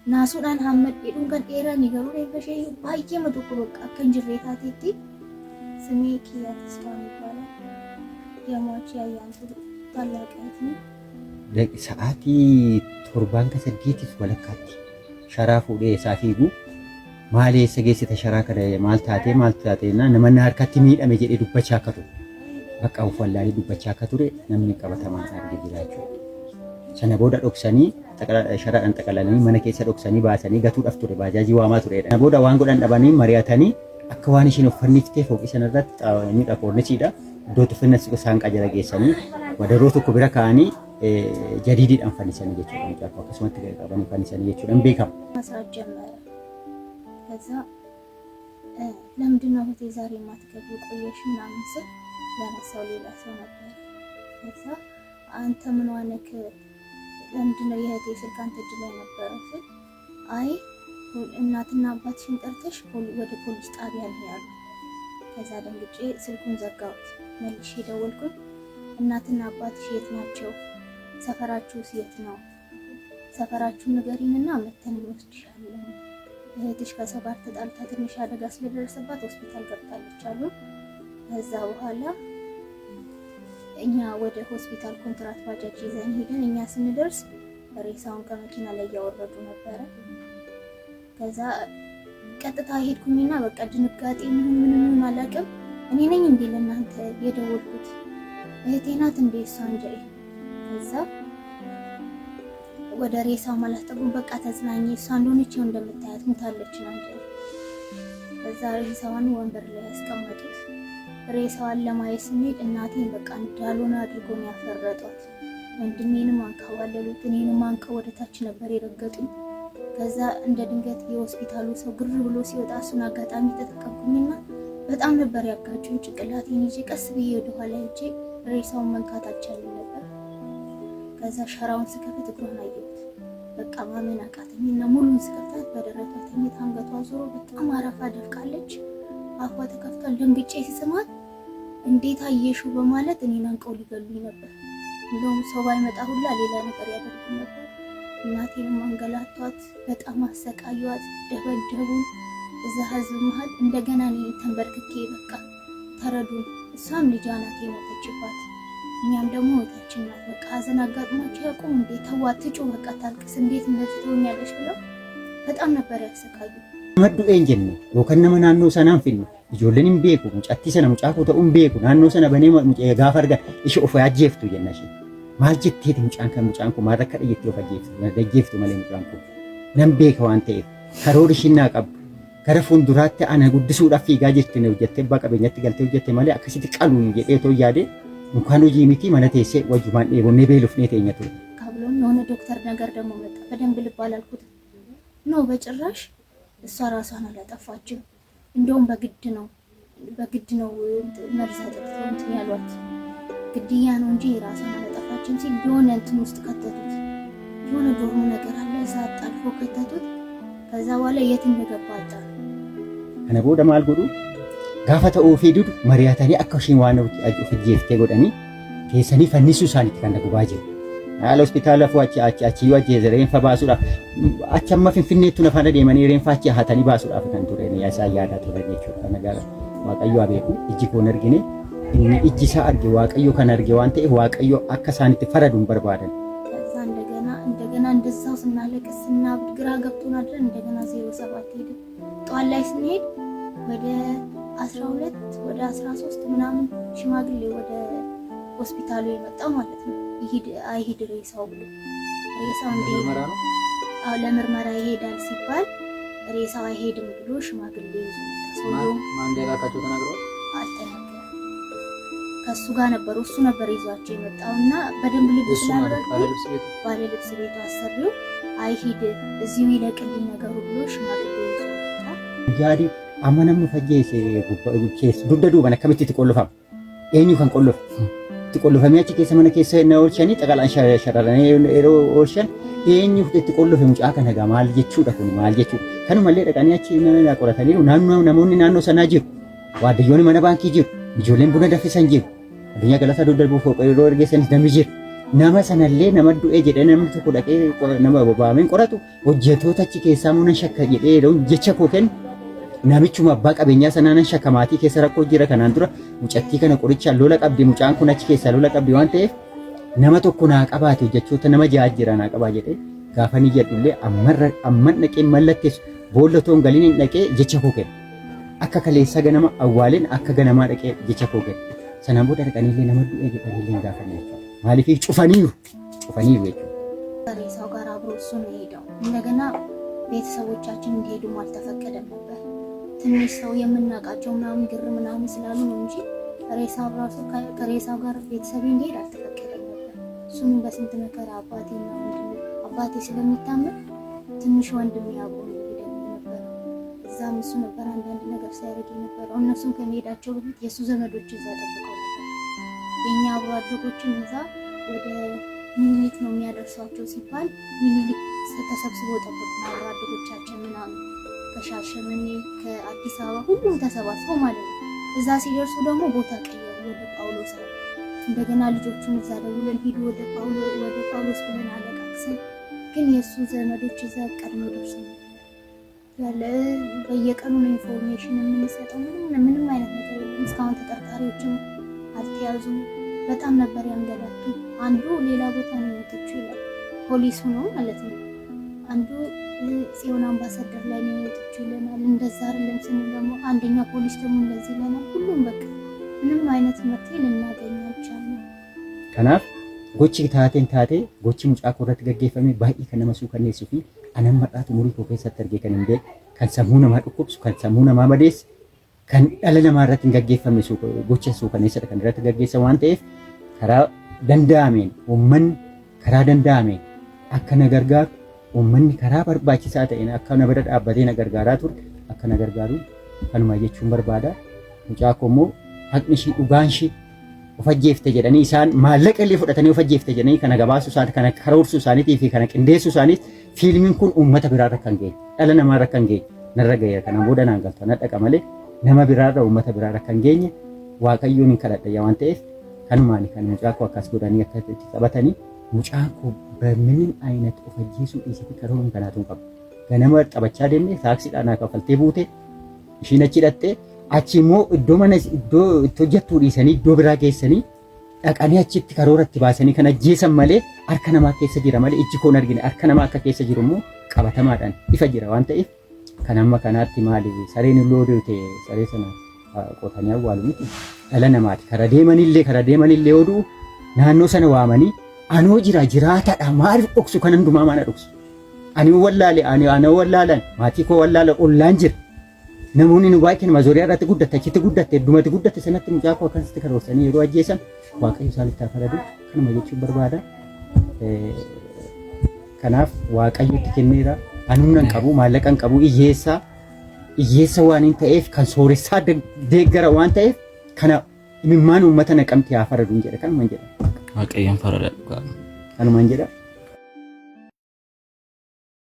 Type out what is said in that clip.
naasuudhaan hamma dheedhuun kan dheeranii garuu reeffa ishee baay'ee tokko bakka akka hin jirree taateetti simee kiyyaa Tasfaa ይባላል የሟች ያያንቱ ታላቅ እህት ነው። ሰዓቲ ቶርባን ከሰዲቲስ ወለካቲ ሸራ ፉዴ ሳፊጉ ማሌ ሰጌሰተ ሸራ ከደ ማልታቴና ነመና harkatti miidhame jedhe dubbachaa akka ture bakka uffallaali dubbachaa akka ture namni qabatamaan arge jiraachuu sana booda dhoksanii sharaadhaan xaqalalanii mana keessa dhoksanii baasanii gatuudhaaf ture baajaajii waamaa turedha. Sana booda waan godhan dhabanii mari'atanii akka waan ishiin uffanniftee fooqii sanarratti xaawanii dhakoornisiidha. Iddoo tuffinnas isaan qajara geessanii wadaroo tokko bira kaa'anii jadiidiidhaan fannisanii jechuudha. Mucaaf akkasumatti qabanii fannisanii jechuudha beekama. መስራት ጀመረ። ከዛ ለምንድን ነው እህቴ ዛሬ የማትገቢው ቆየሽ ምናምን ስል ያነሳው ሌላ ሰው ነበር። ከዛ አንተ ምን ሆነክ ለምንድን ነው የእህቴ ስልክ አንተ እጅ ላይ ነበረ ስል አይ እናትና አባትሽን ጠርተሽ ወደ ፖሊስ ጣቢያ ነው ያሉ። ከዛ ደንግጬ ስልኩን ዘጋሁት። መልሼ ደወልኩኝ። እናትና አባትሽ የት ናቸው? ሰፈራችሁስ የት ነው? ሰፈራችሁን ንገሪንና መተን እንወስድሻለን። እህትሽ ከሰው ጋር ተጣልታ ትንሽ አደጋ ስለደረሰባት ሆስፒታል ገብታለች አሉ። ከዛ በኋላ እኛ ወደ ሆስፒታል ኮንትራት ባጃጅ ይዘን ሄደን እኛ ስንደርስ ሬሳውን ከመኪና ላይ ያወረዱ ነበረ። ከዛ ቀጥታ ሄድኩኝና በቃ ድንጋጤ ምንም አላውቅም። እኔ ነኝ እንዴ ለእናንተ የደወልኩት እህቴ ናት እንዴ እሷ እንጂ። ከዛ ወደ ሬሳው ማላስጠጉ በቃ ተዝናኝ እሷ እንደሆነች እንደምታያት ሙታለች ናንተ። ከዛ ሬሳውን ወንበር ላይ ያስቀመጡት። ሬሳዋን ለማየት ስንሄድ እናቴን በቃ እንዳልሆነ አድርጎ ነው ያፈረጧት። ወንድሜንም አንከባለሉት፣ እኔንም አንቀው ወደታች ነበር የረገጡኝ። ከዛ እንደ ድንገት የሆስፒታሉ ሰው ግር ብሎ ሲወጣ እሱን አጋጣሚ ተጠቀምኩኝና በጣም ነበር ያጋጩኝ። ጭንቅላቴን ይዤ ቀስ ብዬ ወደ ኋላ ሄጄ ሬሳውን መንካት አልቻልኩም ነበር። ከዛ ሸራውን ስከፍት እግሯን አየሁት። በቃ ማመን አቃተኝና ሙሉን ስከፍታት በደረቷ ተኝታ አንገቷ ዞሮ በጣም አረፋ ደፍቃለች። አፏ ተከፍቷል። ደንግጬ ስስማት እንዴት አየሽው በማለት እኔን አንቀው ሊገሉኝ ነበር። እንደውም ሰው ባይመጣ ሁላ ሌላ ነገር ያደርጉ ነበር። እናቴንም አንገላቷት፣ በጣም አሰቃዩዋት፣ ደበደቡን። እዛ ህዝብ መሀል እንደገና እኔ ተንበርክኬ በቃ ተረዱን። እሷም ልጇ ናት የሞተችባት፣ እኛም ደግሞ እህታችን ናት። በቃ ሀዘን አጋጥሟቸው ያውቁም እንዴ ተዋት ትጩ በቃ ታልቅስ እንዴት እንደዚህ ትሆኛለሽ ብለው በጣም ነበር ያሰቃዩ። መዱ ኤንጀን ወከነመ ናኖ ሰናን ፊን ijoolleen beeku mucatti sana mucaafuu ta'uun beeku naannoo sana banee gaafa argan ishee of ajjeeftu jennashi maal jetteeti mucaan kun maal akka dhiyyeetti of ajjeeftu malee mucaan kun nan beeka waan ta'eef karoora ishinnaa qabdu gara fuulduraatti ana guddisuudhaaf fiigaa jirti ne hojjettee abbaa qabeenyatti galtee hojjette malee akkasitti qaluun jedhee too yaade mukaan hojii miti mana teessee wajjumaan dheebonnee beelufnee teenya ture ካብሎም የሆነ ዶክተር ነገር ደግሞ መጣ። በደንብ ልብ አላልኩት ነው በጭራሽ እሷ ራሷን አላጠፋችም። እንደውም በግድ ነው መርዛ ጠጥተው እንትን ያሏት ግድያ ነው እንጂ ራሷን አላጠፋችም ሲል የሆነ እንትን ውስጥ ከተቱት። የሆነ ዶርም ነገር አለ እዛ አጣልፎ ከተቱት። ከዛ በኋላ የት እንደገባ አጣ። ከነ ቦደ ማል ጎዱ ጋፋ ተኦ ፌዱድ መሪያታኒ አካሽን ዋናው ፍጄፍቴ ጎዳኒ ከሰኒ ፈኒሱ ሳሊት ከነ ጉባጄ አለ ሆስፒታል አፍዋቺ አቺ ይዋጄ ዘሬን ፈባሱራ አቻማ ፍንፍኔቱ ነፋነ ደመኒ ሬንፋቺ ሀታኒ ባሱራ ፈተን ቱሬ ያሳያዳ ቱሬ ነቹ ከነጋራ ዋቀዩ አቤኩ እጂ ኮነርጊኔ እኒ እጂ ሳአርጊ ዋቀዩ ከነርጊ ዋንተ ዋቀዩ አከሳኒት ፈረዱን በርባደን ከዛ እንደገና እንደዛው ስናለቅስና ግራ ገብቶና አይደል እንደገና 07 ሄደ። ጧል ላይ ስንሄድ ወደ 12 ወደ 13 ምናምን ሽማግሌ ወደ ሆስፒታሉ የመጣው ማለት ነው። አይሄድ ሬሳው ብሎ ሬሳው እንዴ ለምርመራ ይሄዳል ሲባል ሬሳው አይሄድም ብሎ ሽማግሌ ይዞ ተሰውሎ ማንደላካቸው ተናግረው አልተናገረም። ከሱ ጋር ነበር እሱ ነበር ይዟቸው የመጣውና በደንብ ልብስ ስላደረገ ባለ ልብስ ቤቱ አሰሪው አይሄድ እዚሁ ይለቅልኝ ነገሩ ብሎ ሽማግሌ ይዞ መጣ። ያዲ አመነም ፈጄስ ጉባኤስ ዱደዱ በነከምት ተቆልፋም ኤኒ ከን ቆልፍ ተቆልፈሚያቺ ከሰመነ ከሰ ነው ኦርሸኒ ጠቃላን ሸራራኔ ኤሮ ኦርሸን ኤኒ ሁት ተቆልፈ ሙጫ ከነጋ ማል ጀቹ ደኩን ማል ጀቹ ከኑ መለ ደቃኒያቺ ነና ቆራታኒ ናኑ ነሞኒ ናኖ ሰናጂሩ ዋደዮኒ መነ ባንኪ ጂሩ ጆሌን ቡነ ደፍሰን ጂሩ አዱኛ ገላሳ ዱደልቡ ፎቆ ኤሮ እርጌሰን ደምጂር nama sanallee nama du'ee jedhee namni tokko dhaqee nama bobaameen qoratu hojjettoota achi keessaa munan shakka jedhee jecha koo kennu namichuma abbaa qabeenyaa sanaan shakka maatii keessa rakkoo jira kanaan dura mucattii kana qorichaan lola qabdi mucaan kun achi keessaa lola qabdi waan ta'eef nama tokko naa qabaate hojjettoota nama ja'a jira naa qabaa jedhee gaafa ni jedhullee amman dhaqee mallatteessu boolla toon galiin hin dhaqee jecha koo kennu akka kaleessa ganama awwaaleen akka ganamaa dhaqee jecha koo kennu sanaan booda dhaqaniillee nama du'ee jedhaniillee gaafanne jechuudha. ማለፊ ጩፈኒሩ እኮ ከሬሳው ጋር አብሮ እሱ ነው የሄደው። እንደገና ቤተሰቦቻችን እንዲሄዱ አልተፈቀደም ነበር። ትንሽ ሰው የምናውቃቸው ምናምን ግር ምናምን ስላሉ ነው እንጂ ሬሳው ራሱ ከሬሳው ጋር ቤተሰብ እንዲሄድ አልተፈቀደም ነበር። እሱም በስንት መከራ አባቴ ስለሚታመም ትንሽ ወንድሜ አብሮ ሄደ ነበር። እዛም እሱ ነበር አንዳንድ ነገር ሲያደርግ የነበረው። እነሱም ከመሄዳቸው በፊት የእሱ ዘመዶች እዛ ጠብቀው የኛ አብሮ አደጎችን እዛ ወደ ሚኒሊክ ነው የሚያደርሷቸው ሲባል ሚኒሊክ ተሰብስበው ጠብቁ አብሮ አደጎቻችን ምናምን ከሻሸመኔ ከአዲስ አበባ ሁሉም ተሰባስበው ማለት ነው። እዛ ሲደርሱ ደግሞ ቦታ ቀየሩ ወደ ጳውሎስ። እንደገና ልጆቹን እዛ ደውለን ሂዱ ወደ ጳውሎስ ብለን አለቃቅሰን፣ ግን የእሱ ዘመዶች እዛ ቀድሞ ደርሰው ያለ በየቀኑ ነው ኢንፎርሜሽን የምንሰጠው። ምንም አይነት ነገር የለም። እስካሁን ተጠርጣሪዎችም አልተያዙም። በጣም ነበር ያንገላቱ። አንዱ ሌላ ቦታ ነው የሞተችው ይላል ፖሊሱ ነው ማለት ነው። አንዱ ጽዮን አምባሳደር ላይ ነው የሞተችው ይለናል። እንደዛ አይደለም ስንል ደግሞ አንደኛ ፖሊስ ደግሞ እንደዚህ ይለናል። ሁሉም በቃ ምንም አይነት መፍትሄ ልናገኝ አልቻልንም። ከናፍ ጎቺ ታቴ ጎቺ ሙጫ ኮረት ገገፈሜ ባይ ከነመሱ ከነሱፊ አነመጣቱ ሙሪ ፕሮፌሰር ተርጌ ከንንዴ ከንሰሙነ ማድቁብሱ ከንሰሙነ ማመዴስ kan dhala namaa irratti hin gaggeeffamne gocha suukaneessadha kan irratti gaggeessa waan ta'eef karaa danda'ameen uummanni karaa danda'ameen akka na gargaaru uummanni karaa barbaachisaa ta'een akka na bira dhaabbatee na gargaaraa ture akka na gargaaru kanuma jechuun barbaada. Mucaa koo immoo haqni ishii dhugaan ishii of ajjeefte jedhanii isaan maallaqa illee fudhatanii of ajjeefte jedhanii kana gabaasuu isaanii kana karoorsuu isaaniitii fi kana qindeessuu isaaniis fiilmiin kun uummata biraarra kan geenye dhala namaarra kan geenye narra gaheera kana booda naan galta na dhaqa malee nama biraarra uummata biraarra kan geenye waaqayyoon hin kadhadha waan ta'eef kanumaan kan mucaa koo akkas godhanii akka itti taphatanii mucaan koo በምንም አይነት of ajjeesuu dhiisiti karoora kanaatuun qabu. Ganama taphachaa deemnee taaksiidhaan akka faltee buute ishiin achi hidhattee achi immoo iddoo mana iddoo itti hojjettuu dhiisanii iddoo biraa geessanii dhaqanii achitti karoora itti baasanii kan ajjeesan malee harka namaa keessa jira malee ijji koon argine harka namaa akka keessa jiru immoo qabatamaadhaan ifa jira waan ta'eef kan amma kanaatti maali sareen looduu ta'e saree sana qotanii awwaalu miti dhala namaati karaa deemanillee oduu naannoo sana waamanii anoo jiraataadha maaliif dhoksu kan hundumaa maana dhoksu ani wallaalan maatii koo wallaala ollaan jira namoonni nu baay'een mazooriyaa irratti guddatte achitti guddatte iddumatti guddatte sanatti mucaa koo akkasitti karoorsanii yeroo ajjeesan waaqayyo isaanitti faradu kanuma jechuun barbaada. Kanaaf waaqayyotti kenneera anuunan qabu maallaqan qabu iyyeessa waan hin ta'eef kan sooressaa deeggara waan ta'eef kana imimmaan uummata naqamti haa faradu jedha kanumaan jedha. Waaqayyoon farada dhugaa. Kanumaan jedha.